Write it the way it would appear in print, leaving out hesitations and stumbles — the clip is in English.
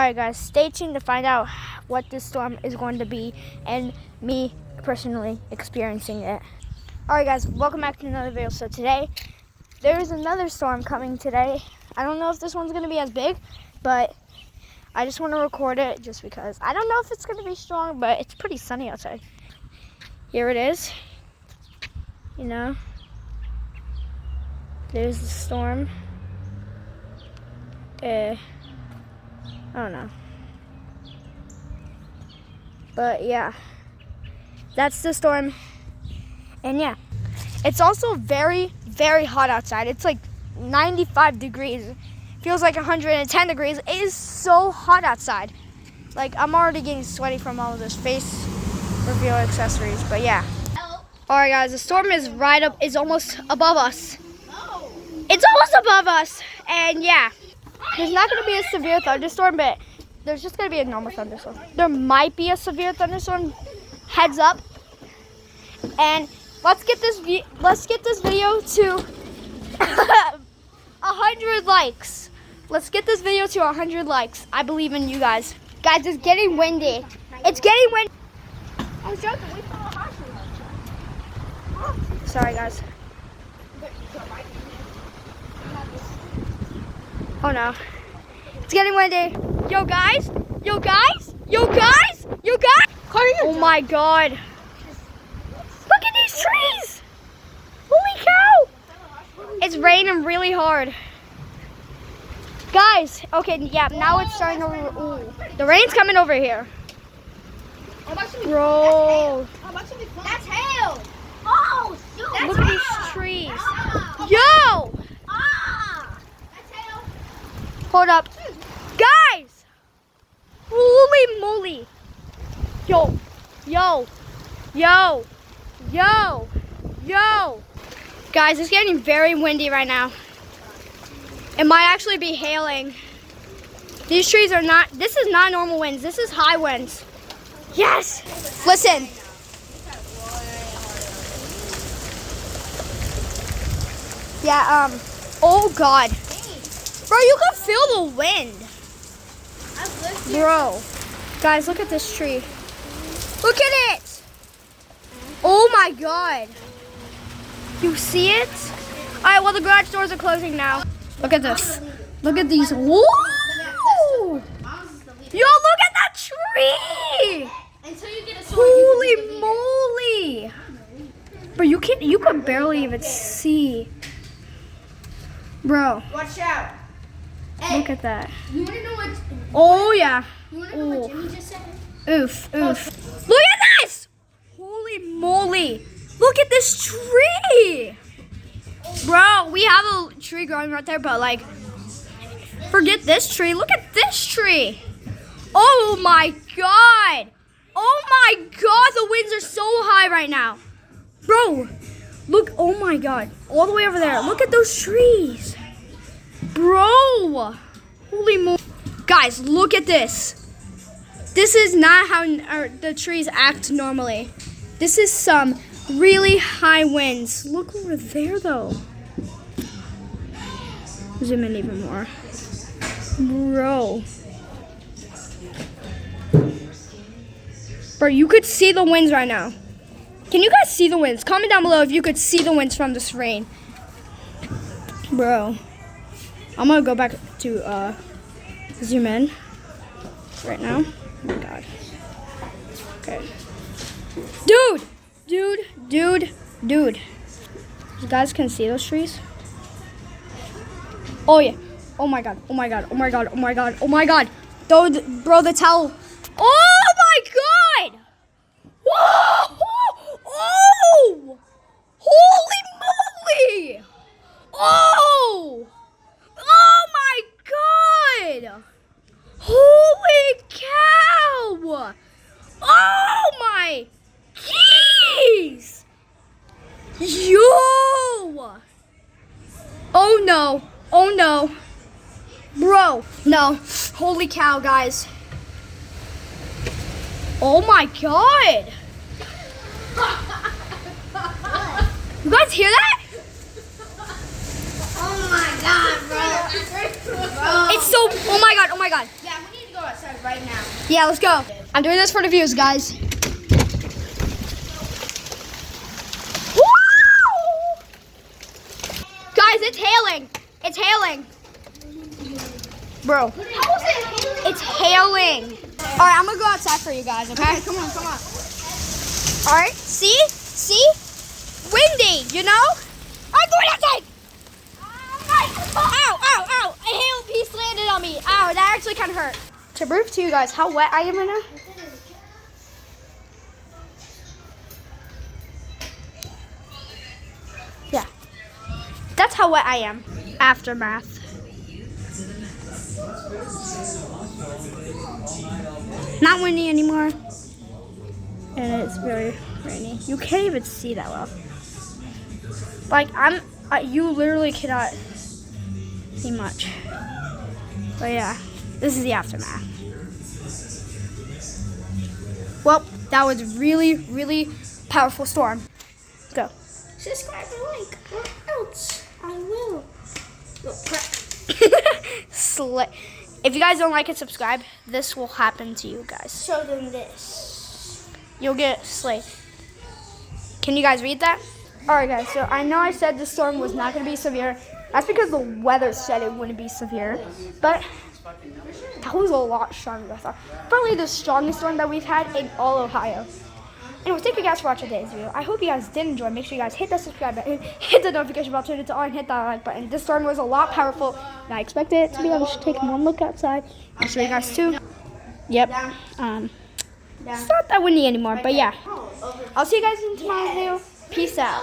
Alright guys, stay tuned to find out what this storm is going to be and me personally experiencing it. Alright guys, welcome back to another video. So today, there is another storm coming today. I don't know if this one's going to be as big, but I just want to record it just because. I don't know if it's going to be strong, but it's pretty sunny outside. Here it is. You know, there's the storm. I don't know. But yeah, that's the storm. And yeah, it's also very, very hot outside. It's like 95 degrees. Feels like 110 degrees. It is so hot outside. Like, I'm already getting sweaty from all of this face reveal accessories. But yeah. Alright guys, the storm is is almost above us. It's almost above us. And yeah, there's not going to be a severe thunderstorm, but there's just going to be a normal thunderstorm. There might be a severe thunderstorm. Heads up. And let's get this video to 100 likes. Let's get this video to 100 likes. I believe in you guys. Guys, it's getting windy. It's getting windy. I was joking. We saw a house. Sorry, guys. Oh no. It's getting windy. Yo guys! Yo guys! Yo guys! Yo guys! Oh my god. Look at these trees! Holy cow! It's raining really hard. Guys, okay, yeah, now it's starting over. Ooh, the rain's coming over here. Bro. That's hail! Oh, shoot! Look at these trees. Yo! Hold up. Guys! Holy moly. Yo. Yo. Yo. Yo. Yo. Guys, it's getting very windy right now. It might actually be hailing. These trees are not, this is not normal winds. This is high winds. Yes! Listen. Yeah, oh God. Bro, you can feel the wind. Bro. Guys, look at this tree. Look at it. Oh my God. You see it? All right, well, the garage doors are closing now. Look at this. Look at these. Woo! Yo, look at that tree. Holy moly. Bro, you could barely even see. Bro. Watch out. Look at that. You want to know what? Oh yeah. You want to know what Jimmy just said? Oof, oof. Look at this! Holy moly. Look at this tree. Bro, we have a tree growing right there, but like, forget this tree. Look at this tree. Oh my God. Oh my God, the winds are so high right now. Bro, look, oh my God. All the way over there. Look at those trees. Bro. Holy moly. Guys, look at this. This is not how the trees act normally. This is some really high winds. Look over there though. Zoom in even more. Bro. Bro, you could see the winds right now. Can you guys see the winds? Comment down below if you could see the winds from this rain. Bro. I'm gonna go back to zoom in right now. Oh my God. Okay. Dude! You guys can see those trees? Oh yeah. Oh my God. Bro, the towel. Oh my God! Whoa! Oh! Holy moly! Oh! Oh my God! Holy cow! Oh my keys! Yo! Oh no! Oh no! Bro, no. Holy cow, guys. Oh my God! You guys hear that? Oh my God, bro. It's so, oh my God. Yeah, we need to go outside right now. Yeah, let's go. I'm doing this for the views, guys. Woo! Guys, it's hailing. It's hailing. Bro, How is it? it's hailing. All right, I'm gonna go outside for you guys, okay? Come on. All right, see? Windy, you know? I'm going outside. Ow. A hail piece landed on me. Ow, that actually kind of hurt. To prove to you guys how wet I am right now. Yeah. That's how wet I am. Aftermath. Not windy anymore. And it's very rainy. You can't even see that well. Like, you literally cannot see much. But yeah, this is the aftermath. Well, that was really, really powerful storm. Let's go. Subscribe and like, or else I will. If you guys don't like and subscribe, this will happen to you guys. Show them this. You'll get slayed. Can you guys read that? Alright guys, so I know I said the storm was not going to be severe. That's because the weather said it wouldn't be severe. But that was a lot stronger than I thought. Probably the strongest storm that we've had in all Ohio. Anyways, thank you guys for watching today's video. I hope you guys did enjoy. Make sure you guys hit that subscribe button, hit the notification bell, turn it to on, hit that like button. This storm was a lot powerful than I expected it to be. I'm just taking one look outside. I'll show you guys too. Yep. It's not that windy anymore, but yeah. I'll see you guys in tomorrow's video. Peace out.